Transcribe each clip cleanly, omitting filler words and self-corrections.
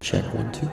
Check 1, 2.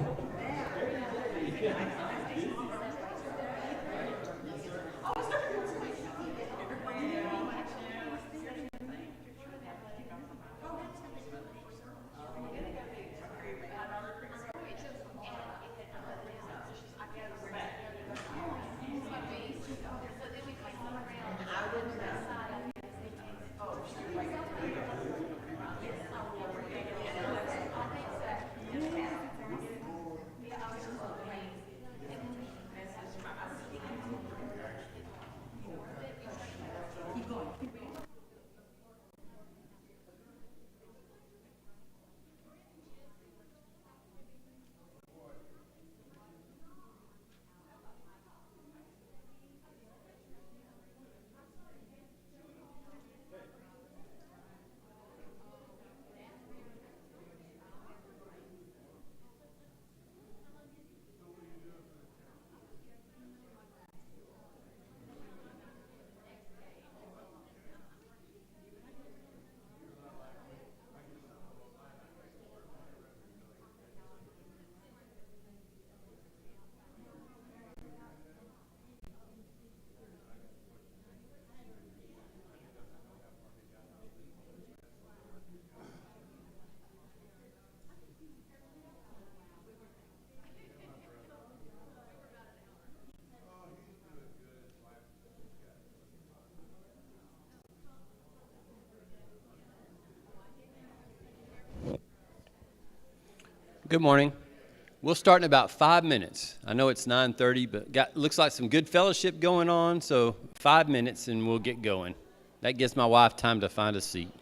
Good morning. We'll start in about 5 minutes. I know it's 9:30, but looks like some good fellowship going on, so 5 minutes and we'll get going. That gives my wife time to find a seat.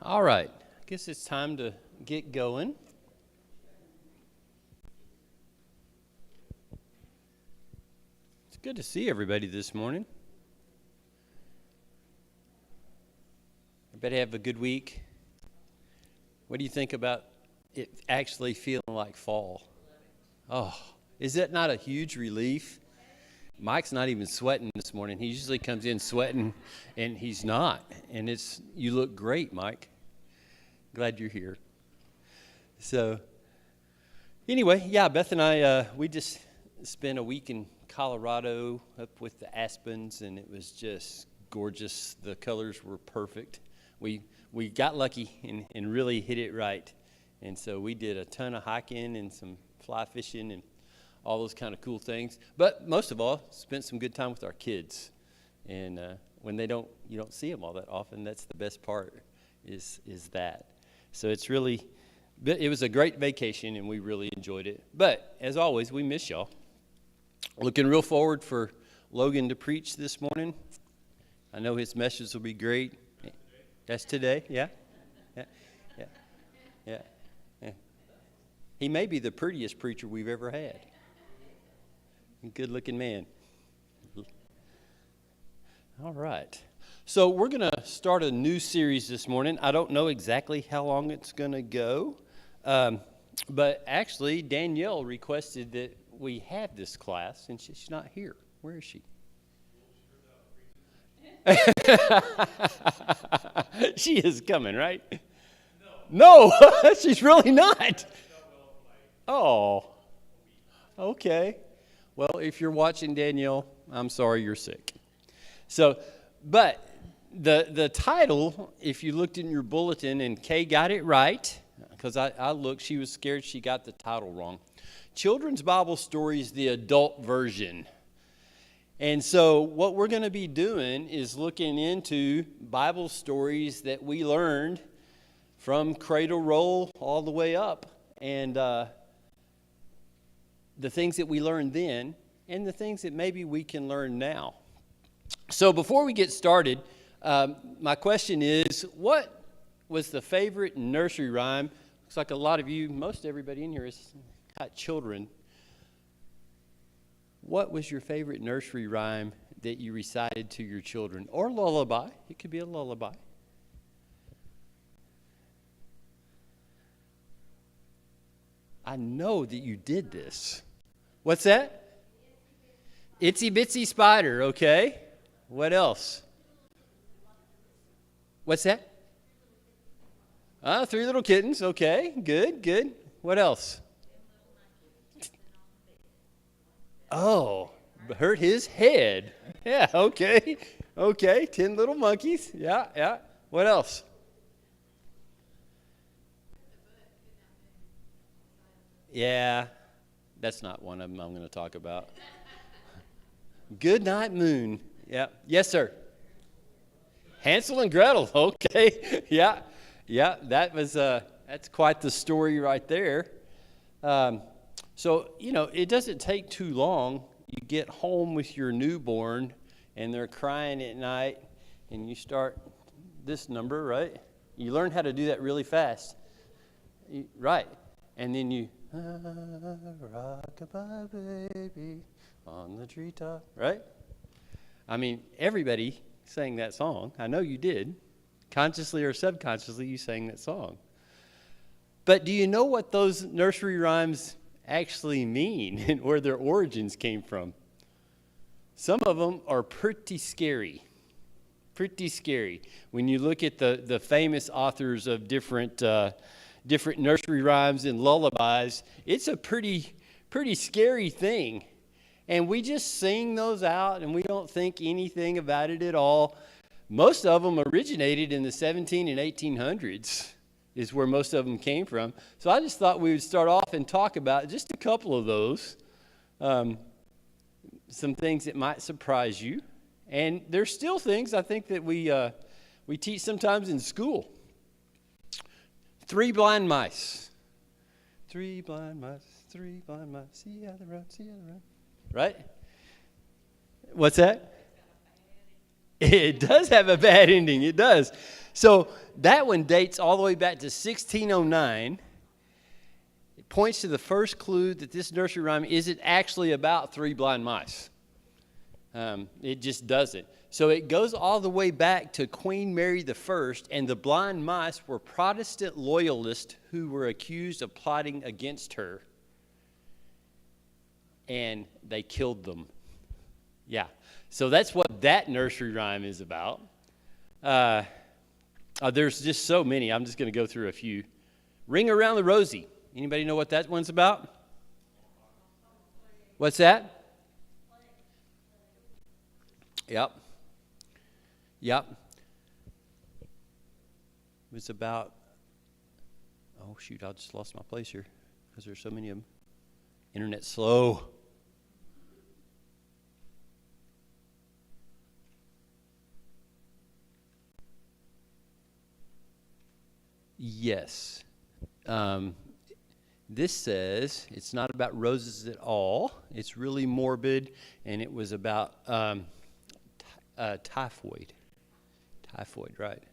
All right, I guess it's time to get going. It's good to see everybody this morning. Everybody have a good week. What do you think about it actually feeling like fall? Oh, is that not a huge relief? Mike's not even sweating this morning. He usually comes in sweating, and he's not. And you look great, Mike. Glad you're here. So, anyway, yeah, Beth and I, we just spent a week in Colorado up with the aspens, and it was just gorgeous. The colors were perfect. We got lucky and really hit it right. And so we did a ton of hiking and some fly fishing and all those kind of cool things. But most of all, spent some good time with our kids. And when you don't see them all that often, that's the best part is that. So it's really But it was a great vacation, and we really enjoyed it. But, as always, we miss y'all. Looking real forward for Logan to preach this morning. I know his message will be great. That's today, yeah? Yeah, yeah, yeah, yeah. He may be the prettiest preacher we've ever had. Good-looking man. All right. So we're going to start a new series this morning. I don't know exactly how long it's going to go. But actually, Danielle requested that we have this class, and she's not here. Where is she? She is coming, right? No, she's really not. Oh, okay. Well, if you're watching, Danielle, I'm sorry you're sick. So, but the title, if you looked in your bulletin, and Kay got it right, because I looked, she was scared she got the title wrong. Children's Bible Stories, the adult version. And so what we're going to be doing is looking into Bible stories that we learned from cradle roll all the way up. And the things that we learned then and the things that maybe we can learn now. So before we get started, my question is, what was the favorite nursery rhyme? Looks like a lot of you, most everybody in here has got children. What was your favorite nursery rhyme that you recited to your children? Or lullaby. It could be a lullaby. I know that you did this. What's that? Itsy Bitsy Spider, okay. What else? What's that? Three Little Kittens, okay. Good, good. What else? Oh, hurt his head. Yeah, okay. Okay, 10 Little Monkeys. Yeah, yeah. What else? Yeah, that's not one of them I'm going to talk about. Good Night Moon. Yeah. Yes, sir. Hansel and Gretel. Okay. Yeah. Yeah, that's quite the story right there. So, it doesn't take too long. You get home with your newborn, and they're crying at night, and you start this number, right? You learn how to do that really fast. Right. And then you, rock-a-bye, baby, on the treetop, right? I mean, everybody sang that song. I know you did. Consciously or subconsciously, you sang that song. But do you know what those nursery rhymes actually mean and where their origins came from? Some of them are pretty scary. Pretty scary. When you look at the famous authors of different nursery rhymes and lullabies, it's a pretty scary thing. And we just sing those out, and we don't think anything about it at all. Most of them originated in the 17 and 1800s is where most of them came from. So I just thought we would start off and talk about just a couple of those, some things that might surprise you. And there's still things I think that we teach sometimes in school. 3 blind mice. 3 blind mice, 3 blind mice, see how they run, see how they run. Right? What's that? It does have a bad ending. It does. So that one dates all the way back to 1609. It points to the first clue that this nursery rhyme isn't actually about 3 blind mice. It just doesn't. So it goes all the way back to Queen Mary I, and the blind mice were Protestant loyalists who were accused of plotting against her. And they killed them. Yeah. So that's what that nursery rhyme is about. There's just so many. I'm just going to go through a few. Ring Around the Rosie. Anybody know what that one's about? What's that? Yep. Yep. It was about, oh shoot, I just lost my place here because there's so many of them. Internet's slow. Yes. This says it's not about roses at all. It's really morbid, and it was about typhoid. Typhoid, right?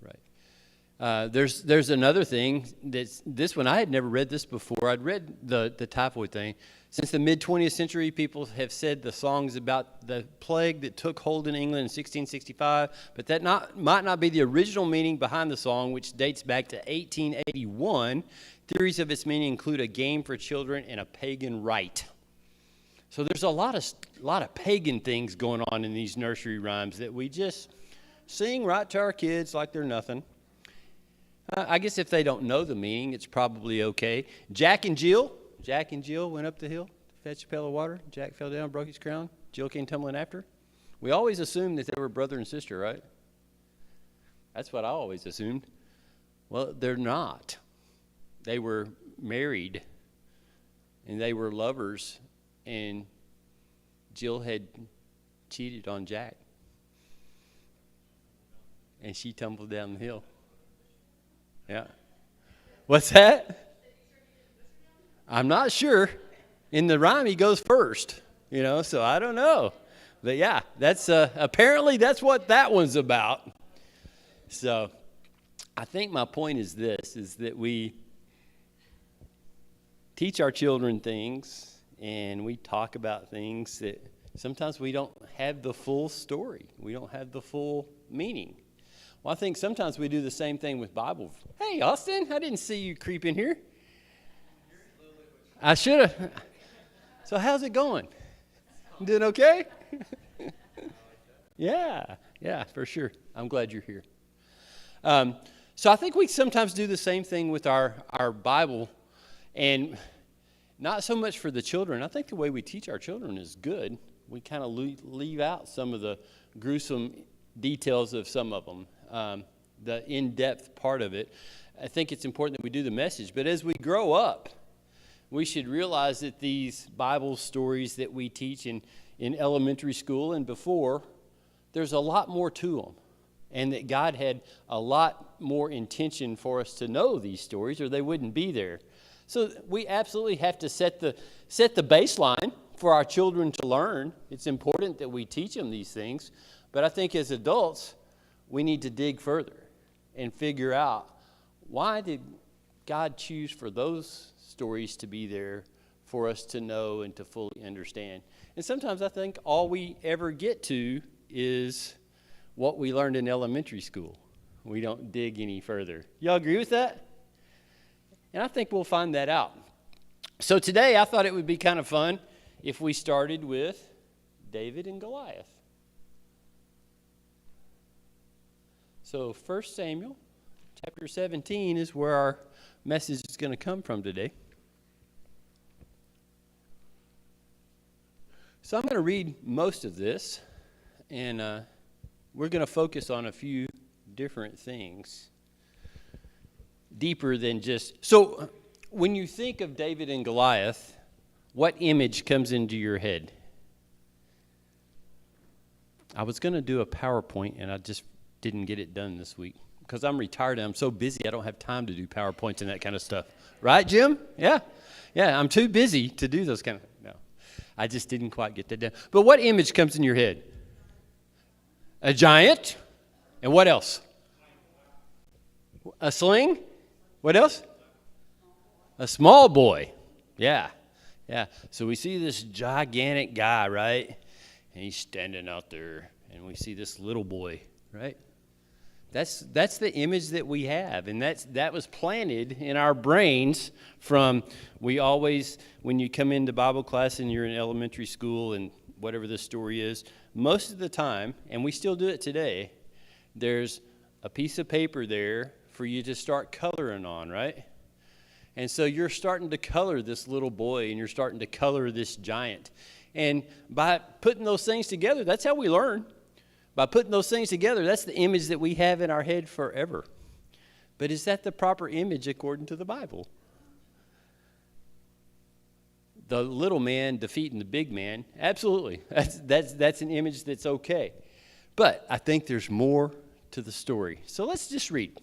Right. There's another thing this one I had never read this before. I'd read the typhoid thing. Since the mid 20th century, people have said the songs about the plague that took hold in England in 1665, but that might not be the original meaning behind the song, which dates back to 1881. Theories of its meaning include a game for children and a pagan rite. So there's a lot of pagan things going on in these nursery rhymes that we just sing right to our kids like they're nothing. I guess if they don't know the meaning, it's probably okay. Jack and Jill went up the hill to fetch a pail of water. Jack fell down, broke his crown. Jill came tumbling after. We always assumed that they were brother and sister, right? That's what I always assumed. Well, they're not. They were married, and they were lovers, and Jill had cheated on Jack, and she tumbled down the hill. Yeah. What's that? I'm not sure. In the rhyme, he goes first, so I don't know. But yeah, that's apparently that's what that one's about. So I think my point is this, is that we teach our children things, and we talk about things that sometimes we don't have the full story. We don't have the full meaning. Well, I think sometimes we do the same thing with Bible. Hey, Austin, I didn't see you creep in here. I should have. So how's it going? Doing okay? Yeah, for sure. I'm glad you're here. So I think we sometimes do the same thing with our Bible, and not so much for the children. I think the way we teach our children is good. We kind of leave out some of the gruesome details of some of them, the in-depth part of it. I think it's important that we do the message. But as we grow up, we should realize that these Bible stories that we teach in elementary school and before, there's a lot more to them. And that God had a lot more intention for us to know these stories, or they wouldn't be there. So we absolutely have to set the baseline for our children to learn. It's important that we teach them these things. But I think as adults, we need to dig further and figure out, why did God choose for those stories to be there for us to know and to fully understand? And sometimes I think all we ever get to is what we learned in elementary school. We don't dig any further. Y'all agree with that? And I think we'll find that out. So today I thought it would be kind of fun if we started with David and Goliath. So 1 Samuel chapter 17 is where our message is going to come from today. So I'm going to read most of this, and we're going to focus on a few different things. Deeper than just... So when you think of David and Goliath, what image comes into your head? I was going to do a PowerPoint, and I just didn't get it done this week because I'm retired and I'm so busy I don't have time to do PowerPoints and that kind of stuff. Right, Jim? Yeah, I'm too busy to do those kind of... No, I just didn't quite get that done. But what image comes in your head? A giant? And what else? A sling? What else? A small boy. Yeah. So we see this gigantic guy, right? And he's standing out there, and we see this little boy, right? That's the image that we have, and that was planted in our brains from, we always, when you come into Bible class and you're in elementary school and whatever the story is, most of the time, and we still do it today, there's a piece of paper there for you to start coloring on, right? And so you're starting to color this little boy, and you're starting to color this giant. And by putting those things together, that's how we learn. By putting those things together, that's the image that we have in our head forever. But is that the proper image according to the Bible? The little man defeating the big man, absolutely. That's an image that's okay. But I think there's more to the story. So let's just read.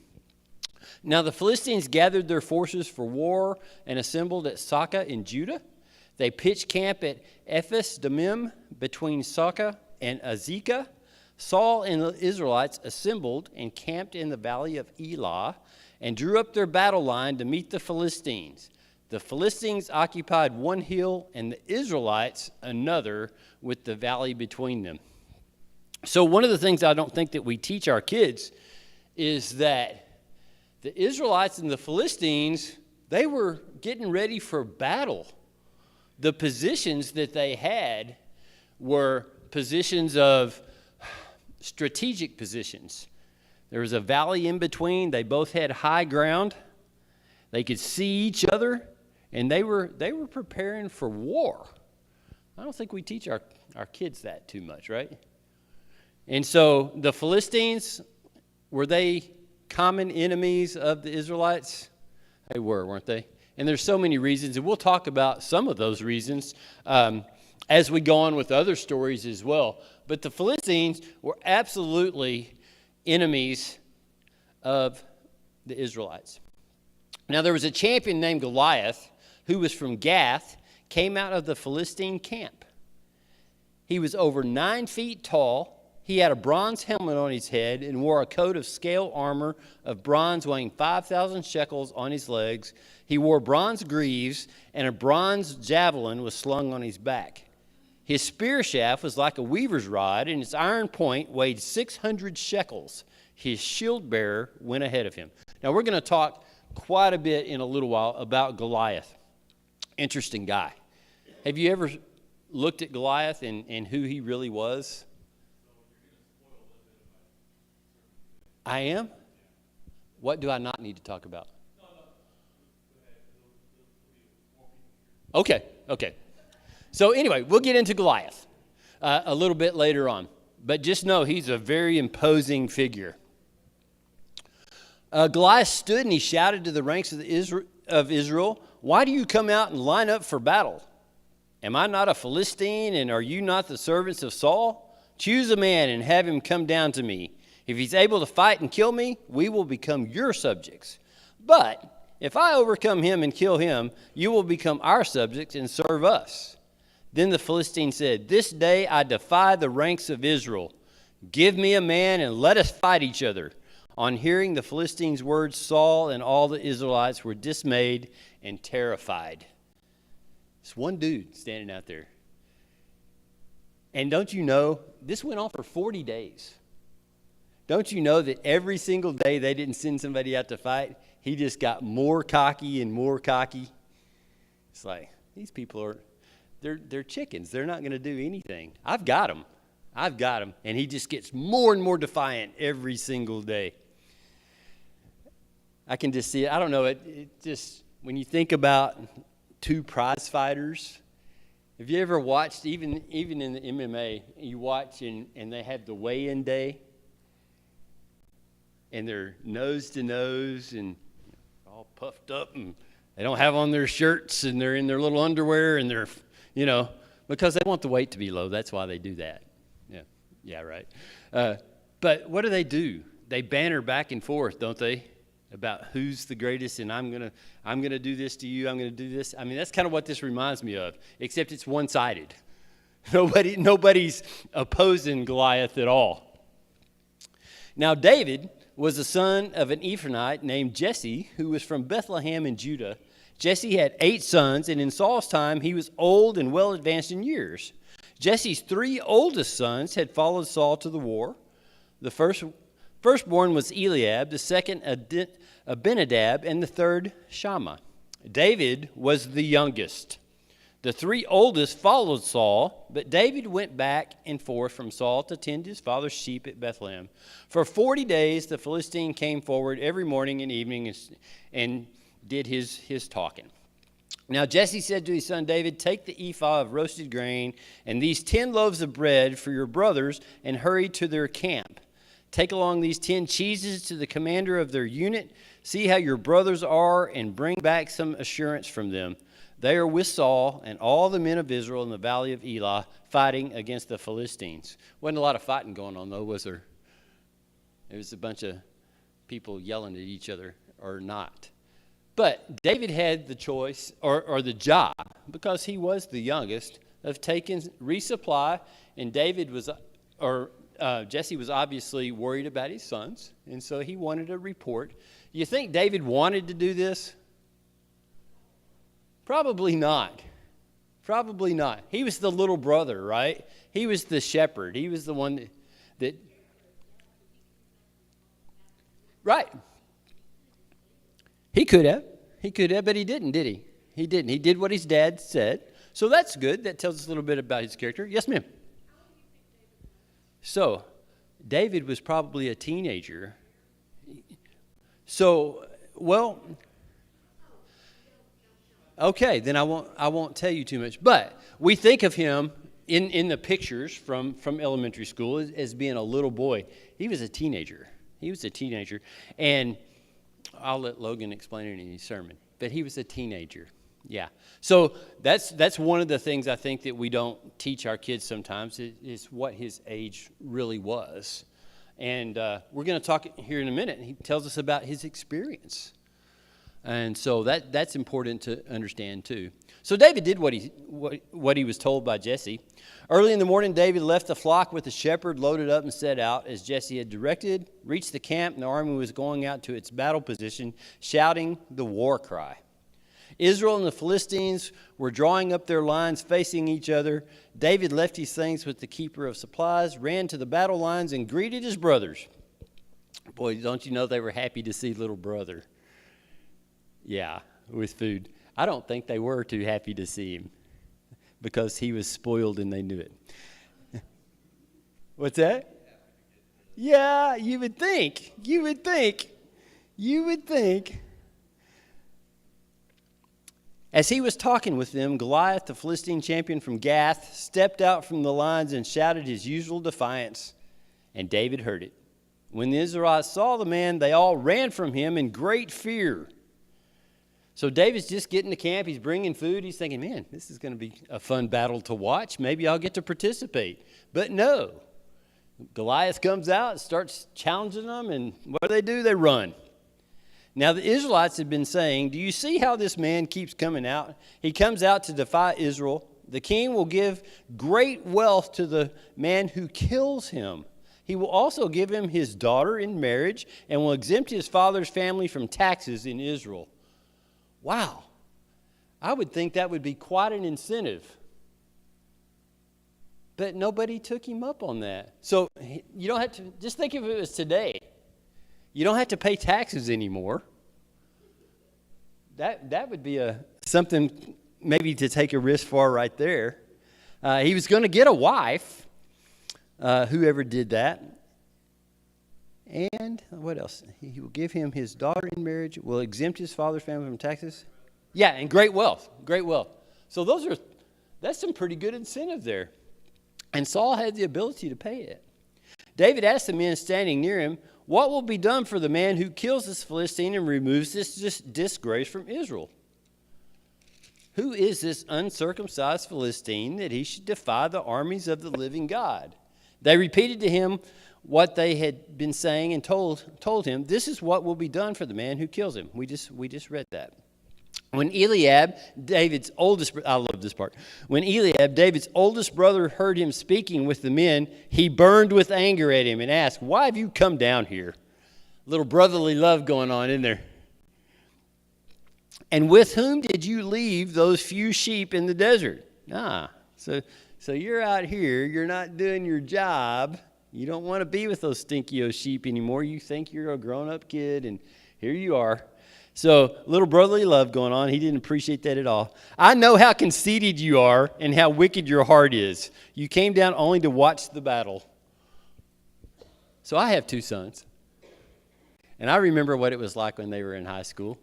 Now the Philistines gathered their forces for war and assembled at Socoh in Judah. They pitched camp at Ephes Dammim between Socoh and Azekah. Saul and the Israelites assembled and camped in the valley of Elah and drew up their battle line to meet the Philistines. The Philistines occupied one hill and the Israelites another, with the valley between them. So one of the things I don't think that we teach our kids is that the Israelites and the Philistines, they were getting ready for battle. The positions that they had were positions of strategic positions. There was a valley in between. They both had high ground. They could see each other, and they were preparing for war. I don't think we teach our kids that too much, right? And so the Philistines, were they common enemies of the Israelites? They were, weren't they? And there's so many reasons, and we'll talk about some of those reasons as we go on with other stories as well. But the Philistines were absolutely enemies of the Israelites. Now there was a champion named Goliath who was from Gath, came out of the Philistine camp. He was over 9 feet tall. He had a bronze helmet on his head and wore a coat of scale armor of bronze weighing 5,000 shekels on his legs. He wore bronze greaves, and a bronze javelin was slung on his back. His spear shaft was like a weaver's rod, and its iron point weighed 600 shekels. His shield bearer went ahead of him. Now, we're going to talk quite a bit in a little while about Goliath. Interesting guy. Have you ever looked at Goliath and who he really was? I am? What do I not need to talk about? Okay. So anyway, we'll get into Goliath a little bit later on. But just know he's a very imposing figure. Goliath stood and he shouted to the ranks of Israel, "Why do you come out and line up for battle? Am I not a Philistine, and are you not the servants of Saul? Choose a man and have him come down to me. If he's able to fight and kill me, we will become your subjects. But if I overcome him and kill him, you will become our subjects and serve us." Then the Philistine said, "This day I defy the ranks of Israel. Give me a man and let us fight each other." On hearing the Philistines' words, Saul and all the Israelites were dismayed and terrified. It's one dude standing out there. And don't you know, this went on for 40 days. Don't you know that every single day they didn't send somebody out to fight? He just got more cocky and more cocky. It's like, these people are, they're chickens. They're not going to do anything. I've got them. And he just gets more and more defiant every single day. I can just see it. I don't know. It just, when you think about two prize fighters, have you ever watched, even in the MMA, you watch and they have the weigh-in day, and they're nose to nose and all puffed up, and they don't have on their shirts, and they're in their little underwear, and they're, because they want the weight to be low. That's why they do that. Yeah, right. But what do? They banter back and forth, don't they? About who's the greatest, and I'm gonna do this to you. I'm gonna do this. I mean, that's kind of what this reminds me of, except it's one-sided. Nobody's opposing Goliath at all. Now, David was the son of an Ephraimite named Jesse, who was from Bethlehem in Judah. Jesse had 8 sons, and in Saul's time, he was old and well advanced in years. Jesse's 3 oldest sons had followed Saul to the war. The firstborn was Eliab, the second Abinadab, and the third Shammah. David was the youngest. The 3 oldest followed Saul, but David went back and forth from Saul to tend his father's sheep at Bethlehem. For 40 days, the Philistine came forward every morning and evening and did his talking. Now Jesse said to his son David, "Take the ephah of roasted grain and these 10 loaves of bread for your brothers and hurry to their camp. Take along these 10 cheeses to the commander of their unit. See how your brothers are and bring back some assurance from them. They are with Saul and all the men of Israel in the valley of Elah fighting against the Philistines." Wasn't a lot of fighting going on, though, was there? It was a bunch of people yelling at each other. or not. But David had the choice or the job, because he was the youngest, of taking resupply, and Jesse was obviously worried about his sons, and so he wanted a report. You think David wanted to do this? Probably not. Probably not. He was the little brother, right? He was the shepherd. He was the one that right. He could have, but he didn't, did he? He didn't. He did what his dad said. So that's good. That tells us a little bit about his character. Yes, ma'am. So, David was probably a teenager. So, well, okay, then I won't tell you too much. But we think of him in the pictures from elementary school as being a little boy. He was a teenager. And I'll let Logan explain it in his sermon. But he was a teenager. Yeah. So that's one of the things I think that we don't teach our kids sometimes is what his age really was. And we're going to talk here in a minute. He tells us about his experience. And so that's important to understand too. So David did what he was told by Jesse. Early in the morning, David left the flock with the shepherd, loaded up and set out as Jesse had directed, reached the camp, and the army was going out to its battle position, shouting the war cry. Israel and the Philistines were drawing up their lines facing each other. David left his things with the keeper of supplies, ran to the battle lines, and greeted his brothers. Boy, don't you know they were happy to see little brother. Yeah, with food. I don't think they were too happy to see him because he was spoiled and they knew it. What's that? Yeah, you would think. As he was talking with them, Goliath, the Philistine champion from Gath, stepped out from the lines and shouted his usual defiance, and David heard it. When the Israelites saw the man, they all ran from him in great fear. So David's just getting to camp. He's bringing food. He's thinking, man, this is going to be a fun battle to watch. Maybe I'll get to participate. But no. Goliath comes out and starts challenging them, and what do? They run. Now the Israelites had been saying, do you see how this man keeps coming out? He comes out to defy Israel. The king will give great wealth to the man who kills him. He will also give him his daughter in marriage and will exempt his father's family from taxes in Israel. Wow, I would think that would be quite an incentive. But nobody took him up on that. So you don't have to, just think if it was today. You don't have to pay taxes anymore. That would be something maybe to take a risk for right there. He was going to get a wife, whoever did that. And what else? He will give him his daughter in marriage, will exempt his father's family from taxes. Yeah, and great wealth. So that's some pretty good incentive there. And Saul had the ability to pay it. David asked the men standing near him, what will be done for the man who kills this Philistine and removes this disgrace from Israel? Who is this uncircumcised Philistine that he should defy the armies of the living God? They repeated to him what they had been saying and told him, this is what will be done for the man who kills him. We just read that. When Eliab, David's oldest, I love this part. When Eliab, David's oldest brother, heard him speaking with the men, he burned with anger at him and asked, why have you come down here? Little brotherly love going on in there. And with whom did you leave those few sheep in the desert? So you're out here, you're not doing your job. You don't want to be with those stinky old sheep anymore. You think you're a grown-up kid, and here you are. So little brotherly love going on. He didn't appreciate that at all. I know how conceited you are and how wicked your heart is. You came down only to watch the battle. So I have two sons. And I remember what it was like when they were in high school.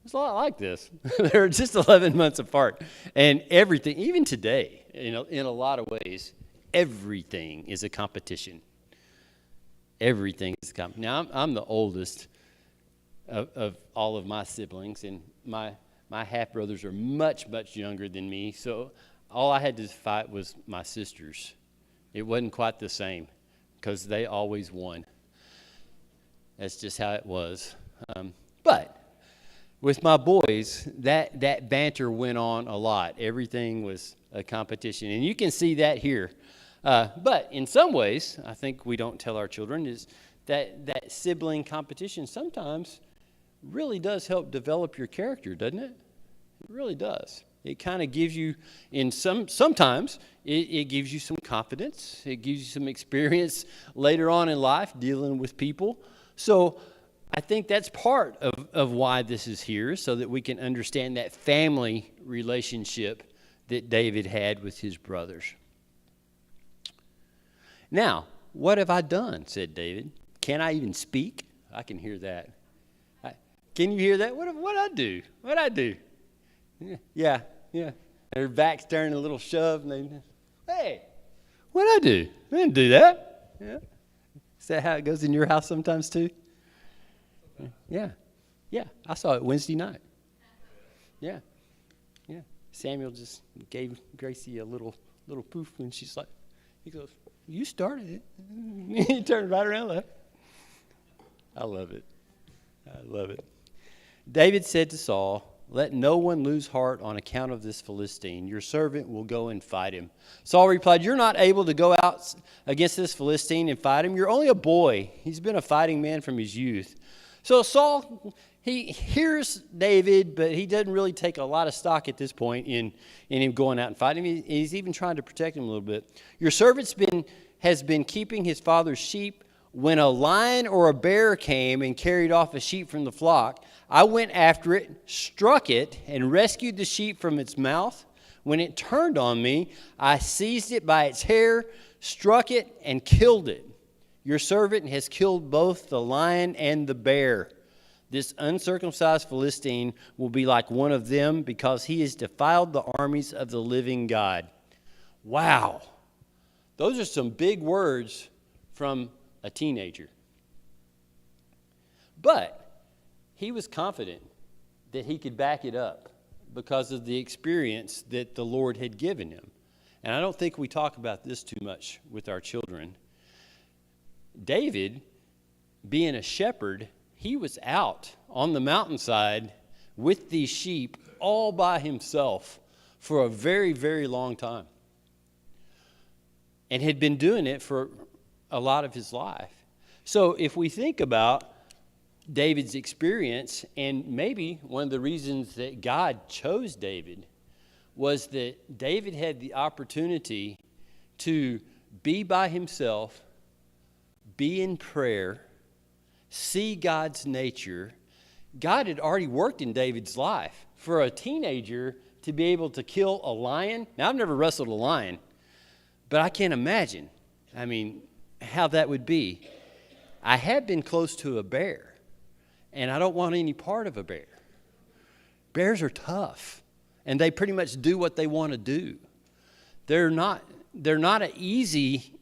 It's a lot like this. They were just 11 months apart. And everything, even today, in a lot of ways, everything is a competition. Everything is a competition. Now, I'm the oldest of all of my siblings, and my half-brothers are much, much younger than me, so all I had to fight was my sisters. It wasn't quite the same, because they always won. That's just how it was. But with my boys, that banter went on a lot. Everything was a competition. And you can see that here. But in some ways, I think we don't tell our children, is that sibling competition sometimes really does help develop your character, doesn't it? It really does. It kind of gives you, sometimes it gives you some confidence. It gives you some experience later on in life dealing with people. So I think that's part of why this is here, so that we can understand that family relationship that David had with his brothers. Now, what have I done, said David. Can I even speak? I can hear that. Can you hear that? What'd I do? What'd I do? Yeah. Their back's turning a little shove, and they, hey, what'd I do? I didn't do that. Yeah. Is that how it goes in your house sometimes too? Yeah. I saw it Wednesday night. Yeah. Samuel just gave Gracie a little poof, and she's like, he goes, you started it. He turned right around and left. I love it. David said to Saul, let no one lose heart on account of this Philistine. Your servant will go and fight him. Saul replied, you're not able to go out against this Philistine and fight him. You're only a boy. He's been a fighting man from his youth. So Saul, he hears David, but he doesn't really take a lot of stock at this point in him going out and fighting him. He's even trying to protect him a little bit. Your servant has been keeping his father's sheep. When a lion or a bear came and carried off a sheep from the flock, I went after it, struck it, and rescued the sheep from its mouth. When it turned on me, I seized it by its hair, struck it, and killed it. Your servant has killed both the lion and the bear. This uncircumcised Philistine will be like one of them because he has defiled the armies of the living God. Wow. Those are some big words from a teenager. But he was confident that he could back it up because of the experience that the Lord had given him. And I don't think we talk about this too much with our children. David, being a shepherd, he was out on the mountainside with these sheep all by himself for a very, very long time. And had been doing it for a lot of his life. So if we think about David's experience, and maybe one of the reasons that God chose David was that David had the opportunity to be by himself, be in prayer, see God's nature. God had already worked in David's life. For a teenager to be able to kill a lion, now I've never wrestled a lion, but I can't imagine, how that would be. I have been close to a bear, and I don't want any part of a bear. Bears are tough, and they pretty much do what they want to do. They're not an easy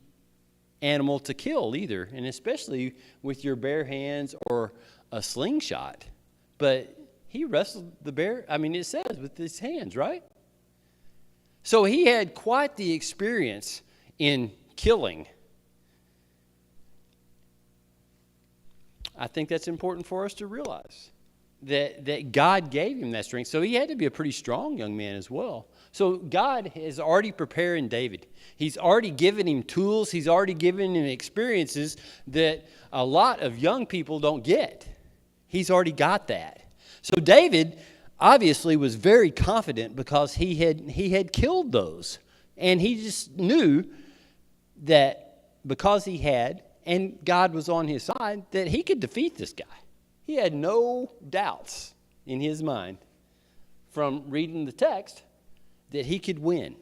animal to kill either, and especially with your bare hands or a slingshot. But he wrestled the bear, it says, with his hands, right? So he had quite the experience in killing. I think that's important for us to realize that God gave him that strength. So he had to be a pretty strong young man as well. So God is already preparing David. He's already given him tools. He's already given him experiences that a lot of young people don't get. He's already got that. So David obviously was very confident because he had killed those. And he just knew that because he had, and God was on his side, that he could defeat this guy. He had no doubts in his mind from reading the text that he could win.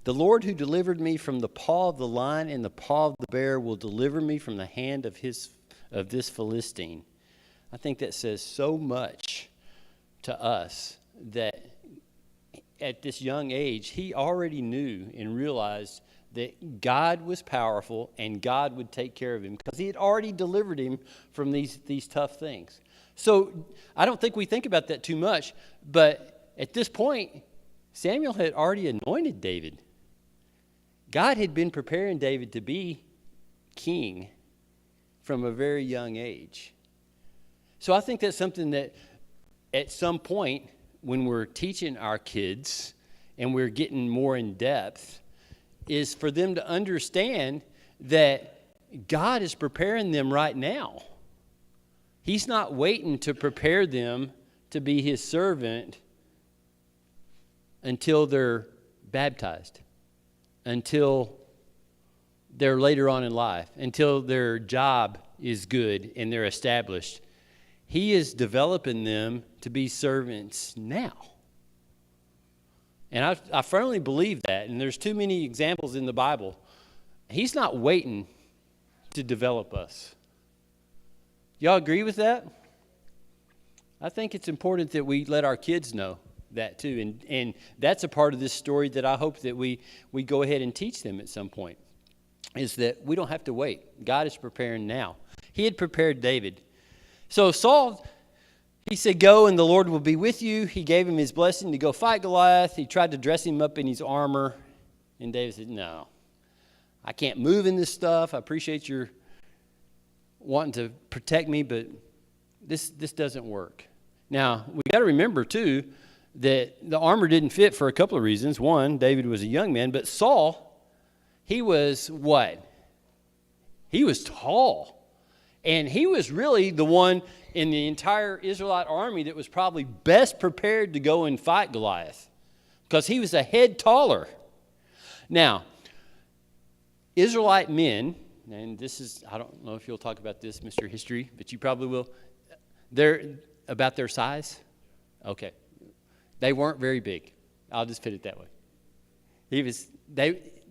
The Lord who delivered me from the paw of the lion and the paw of the bear will deliver me from the hand of this Philistine. I think that says so much to us that at this young age, he already knew and realized that God was powerful and God would take care of him because he had already delivered him from these tough things. So I don't think we think about that too much, but at this point, Samuel had already anointed David. God had been preparing David to be king from a very young age. So I think that's something that at some point when we're teaching our kids and we're getting more in depth is for them to understand that God is preparing them right now. He's not waiting to prepare them to be his servant until they're baptized, until they're later on in life, until their job is good and they're established. He is developing them to be servants now. And I firmly believe that, and there's too many examples in the Bible. He's not waiting to develop us. Y'all agree with that? I think it's important that we let our kids know that too, and that's a part of this story that I hope that we go ahead and teach them at some point, is that we don't have to wait. God is preparing now. He had prepared David. So Saul, he said, go and the Lord will be with you. He gave him his blessing to go fight Goliath. He tried to dress him up in his armor. And David said, no, I can't move in this stuff. I appreciate your wanting to protect me, but this doesn't work. Now, we got to remember, too, that the armor didn't fit for a couple of reasons. One, David was a young man, but Saul, he was what? He was tall. And he was really the one in the entire Israelite army that was probably best prepared to go and fight Goliath because he was a head taller. Now, Israelite men, and this is, I don't know if you'll talk about this, Mr. History, but you probably will. They're about their size? Okay. They weren't very big. I'll just put it that way.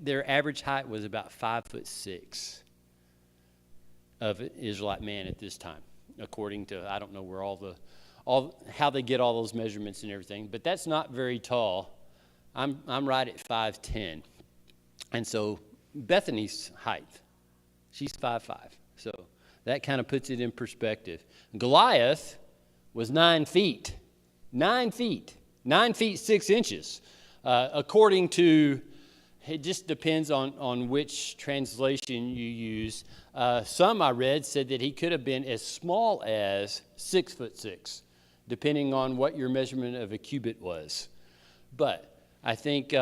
Their average height was about 5'6" of an Israelite man at this time, according to, I don't know where how they get all those measurements and everything, but that's not very tall. I'm right at 5'10", and so Bethany's height, she's 5'5", so that kind of puts it in perspective. Goliath was 9 feet, 9 feet 6 inches, according to. It just depends on which translation you use. Some I read said that he could have been as small as 6'6", depending on what your measurement of a cubit was. But I think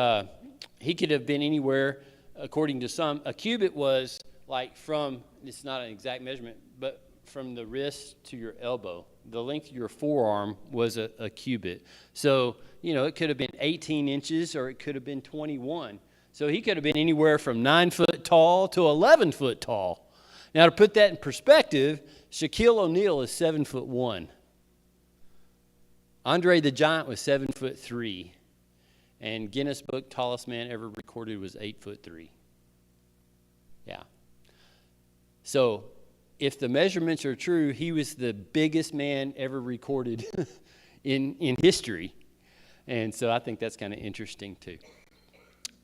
he could have been anywhere, according to some. A cubit was like from, it's not an exact measurement, but from the wrist to your elbow. The length of your forearm was a cubit. So, it could have been 18 inches or it could have been 21. So he could have been anywhere from 9 foot tall to 11 foot tall. Now, to put that in perspective, Shaquille O'Neal is 7'1". Andre the Giant was 7'3", and Guinness Book tallest man ever recorded was 8'3". Yeah. So, if the measurements are true, he was the biggest man ever recorded in history, and so I think that's kind of interesting too.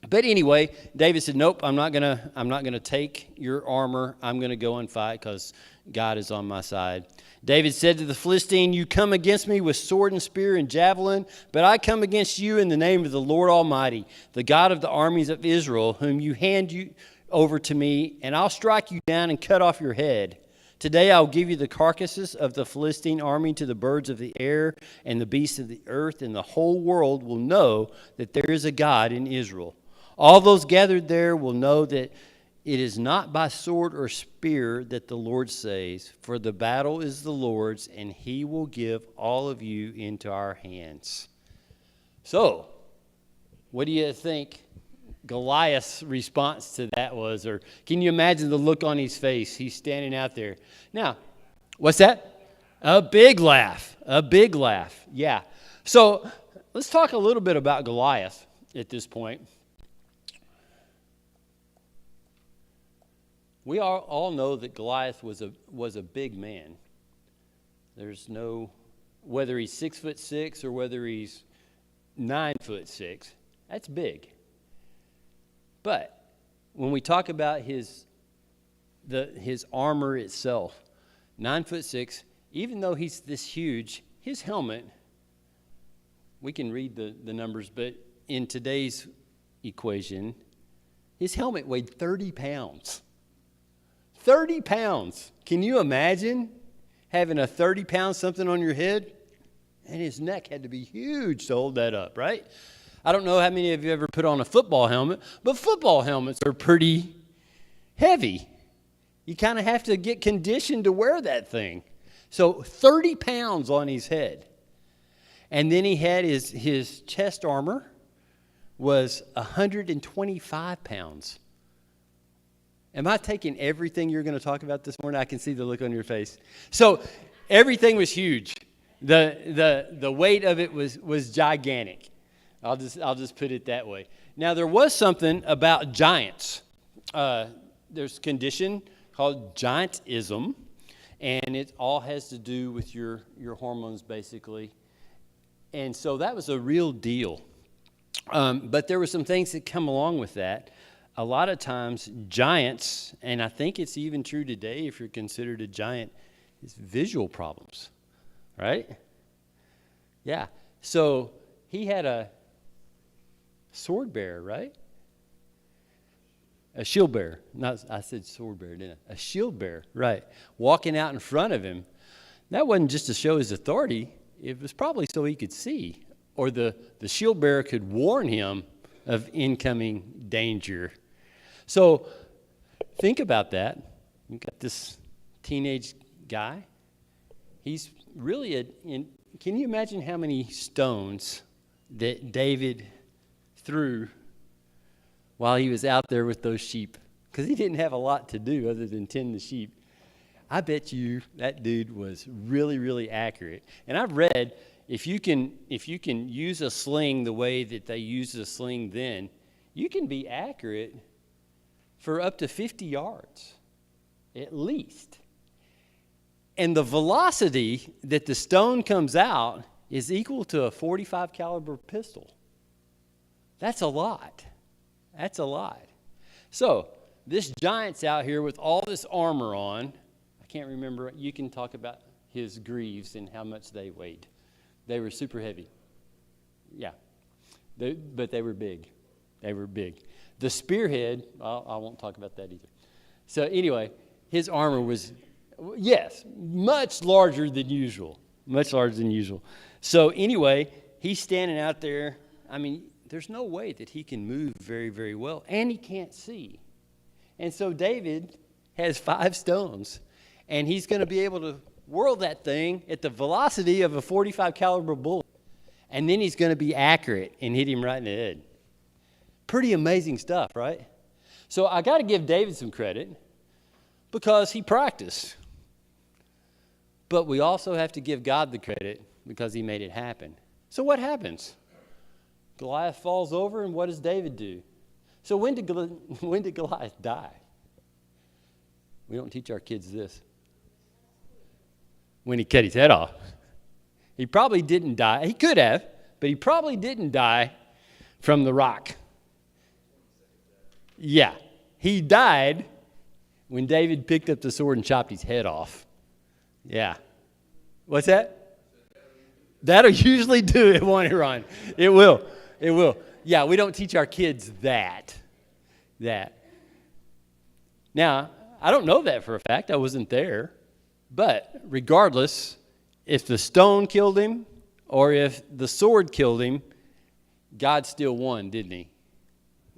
But anyway, David said, nope, I'm not gonna take your armor. I'm going to go and fight because God is on my side. David said to the Philistine, you come against me with sword and spear and javelin, but I come against you in the name of the Lord Almighty, the God of the armies of Israel, whom you hand you over to me, and I'll strike you down and cut off your head. Today I'll give you the carcasses of the Philistine army to the birds of the air and the beasts of the earth, and the whole world will know that there is a God in Israel. All those gathered there will know that it is not by sword or spear that the Lord saves, for the battle is the Lord's, and he will give all of you into our hands. So, what do you think Goliath's response to that was? Or can you imagine the look on his face? He's standing out there. Now, what's that? A big laugh. A big laugh. Yeah. So, let's talk a little bit about Goliath at this point. We all know that Goliath was a big man. There's no, whether he's 6'6" or whether he's 9'6", that's big. But when we talk about his armor itself, 9'6", even though he's this huge, his helmet, we can read the numbers, but in today's equation, his helmet weighed 30 pounds. 30 pounds. Can you imagine having a 30-pound something on your head, and his neck had to be huge to hold that up, right? I don't know how many of you ever put on a football helmet, but football helmets are pretty heavy. You kind of have to get conditioned to wear that thing. So 30 pounds on his head. And then he had his chest armor was 125 pounds. Am I taking everything you're going to talk about this morning? I can see the look on your face. So everything was huge. The weight of it was gigantic. I'll just put it that way. Now there was something about giants. There's a condition called giantism, and it all has to do with your hormones basically. And so that was a real deal. But there were some things that come along with that. A lot of times giants, and I think it's even true today if you're considered a giant, is visual problems, right? Yeah. So he had a sword bearer, right? A shield bearer. I said sword bearer, didn't I? A shield bearer, right. Walking out in front of him. That wasn't just to show his authority. It was probably so he could see. Or the shield bearer could warn him of incoming danger. So think about that. You've got this teenage guy. He's really can you imagine how many stones that David threw while he was out there with those sheep? Because he didn't have a lot to do other than tend the sheep. I bet you that dude was really, really accurate. And I've read if you can use a sling the way that they used a sling then, you can be accurate for up to 50 yards, at least. And the velocity that the stone comes out is equal to a .45 caliber pistol. That's a lot. That's a lot. So this giant's out here with all this armor on. I can't remember. You can talk about his greaves and how much they weighed. They were super heavy. Yeah. But they were big. They were big. The spearhead, I won't talk about that either. So anyway, his armor was, yes, much larger than usual. Much larger than usual. So anyway, he's standing out there. I mean, there's no way that he can move very, very well. And he can't see. And so David has 5 stones. And he's going to be able to whirl that thing at the velocity of a .45 caliber bullet. And then he's going to be accurate and hit him right in the head. Pretty amazing stuff, right? So I got to give David some credit because he practiced. But we also have to give God the credit because he made it happen. So what happens? Goliath falls over, and what does David do? So when did Goliath die? We don't teach our kids this. When he cut his head off. He probably didn't die. He could have, but he probably didn't die from the rock. Yeah, he died when David picked up the sword and chopped his head off. Yeah. What's that? That'll usually do it, won't it, Ron? It will. It will. Yeah, we don't teach our kids that. Now, I don't know that for a fact. I wasn't there. But regardless, if the stone killed him or if the sword killed him, God still won, didn't he?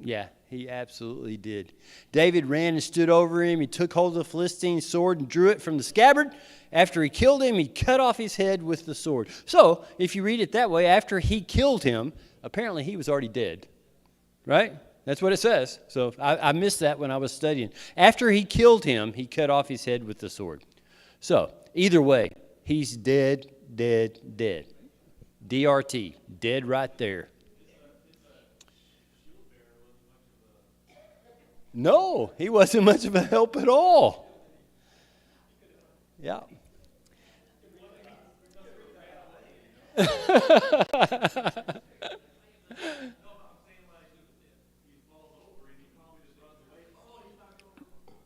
Yeah, he absolutely did. David ran and stood over him. He took hold of the Philistine's sword and drew it from the scabbard. After he killed him, he cut off his head with the sword. So, if you read it that way, after he killed him, apparently he was already dead. Right? That's what it says. So, I missed that when I was studying. After he killed him, he cut off his head with the sword. So, either way, he's dead. DRT, dead right there. No, he wasn't much of a help at all. Yeah.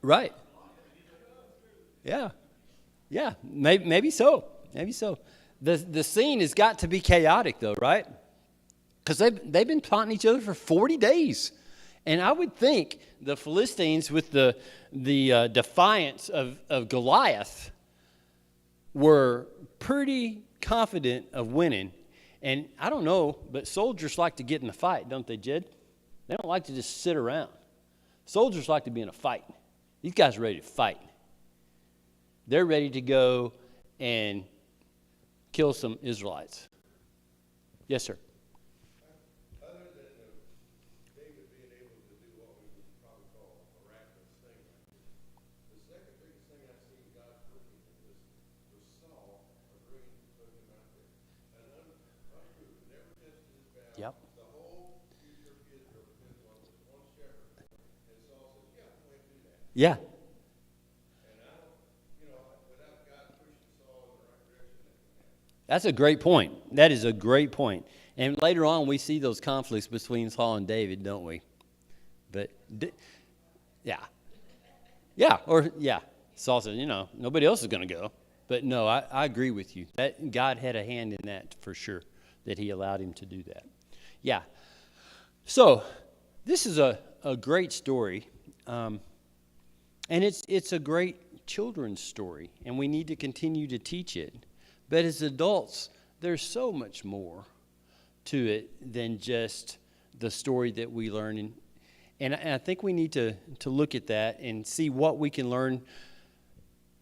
Right. Yeah. Yeah, maybe so. Maybe so. The scene has got to be chaotic, though, right? Because they've been taunting each other for 40 days. And I would think the Philistines, with the defiance of Goliath, were pretty confident of winning. And I don't know, but soldiers like to get in a fight, don't they, Jed? They don't like to just sit around. Soldiers like to be in a fight. These guys are ready to fight. They're ready to go and kill some Israelites. Yes, sir. Other than David being able to do what we would probably call a miraculous thing like this, the second biggest thing I've seen God working in this was Saul agreeing to put him out there. An unproven, never tested his battle. Yep. The whole future of Israel depends on this one shepherd. And Saul says, yeah, go ahead and do that. Yeah. And I don't, without God pushing Saul in the right direction, that can happen. That's a great point. That is a great point. And later on, we see those conflicts between Saul and David, don't we? But, yeah. Yeah, Saul said, nobody else is going to go. But no, I agree with you. That God had a hand in that for sure, that he allowed him to do that. Yeah. So, this is a great story. And it's a great children's story, and we need to continue to teach it. But as adults, there's so much more to it than just the story that we learn. And I think we need to look at that and see what we can learn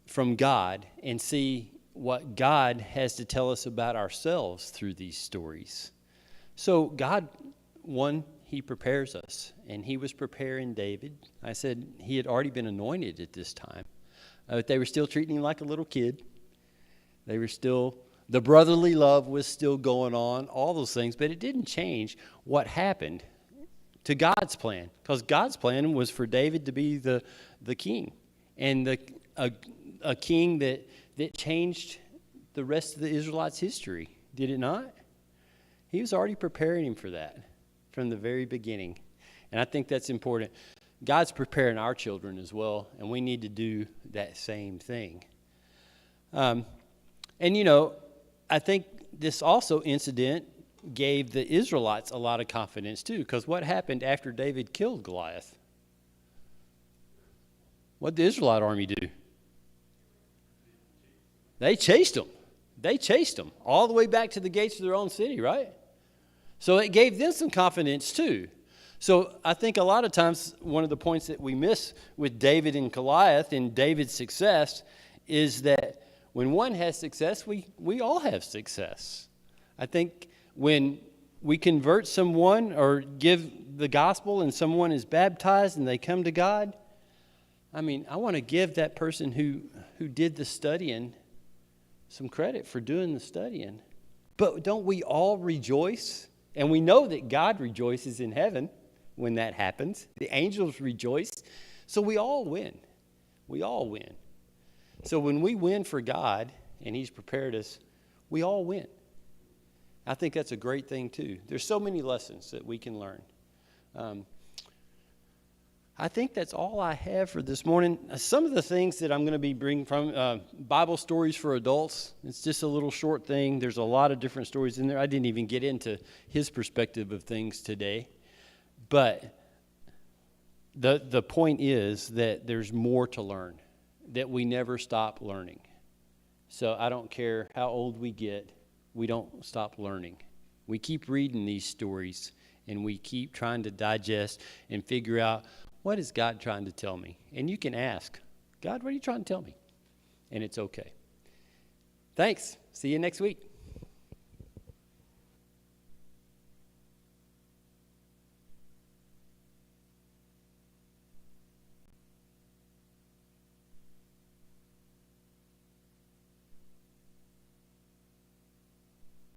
from God and see what God has to tell us about ourselves through these stories. So God, one, he prepares us, and he was preparing David. I said he had already been anointed at this time, but they were still treating him like a little kid. They were still, the brotherly love was still going on, all those things, but it didn't change what happened to God's plan, because God's plan was for David to be the king, and a king that changed the rest of the Israelites' history, did it not? He was already preparing him for that from the very beginning, and I think that's important. God's preparing our children as well, and we need to do that same thing. And, I think this also incident gave the Israelites a lot of confidence, too, because what happened after David killed Goliath? What did the Israelite army do? They chased him. They chased him all the way back to the gates of their own city, right? So it gave them some confidence, too. So I think a lot of times one of the points that we miss with David and Goliath and David's success is that when one has success, we all have success. I think when we convert someone or give the gospel and someone is baptized and they come to God, I want to give that person who did the studying some credit for doing the studying. But don't we all rejoice? And we know that God rejoices in heaven when that happens. The angels rejoice. So we all win. We all win. So when we win for God, and he's prepared us, we all win. I think that's a great thing, too. There's so many lessons that we can learn. I think that's all I have for this morning. Some of the things that I'm going to be bringing from Bible Stories for Adults, it's just a little short thing. There's a lot of different stories in there. I didn't even get into his perspective of things today. But the point is that there's more to learn, that we never stop learning. So I don't care how old we get, we don't stop learning. We keep reading these stories, and we keep trying to digest and figure out, what is God trying to tell me? And you can ask, God, what are you trying to tell me? And it's okay. Thanks. See you next week.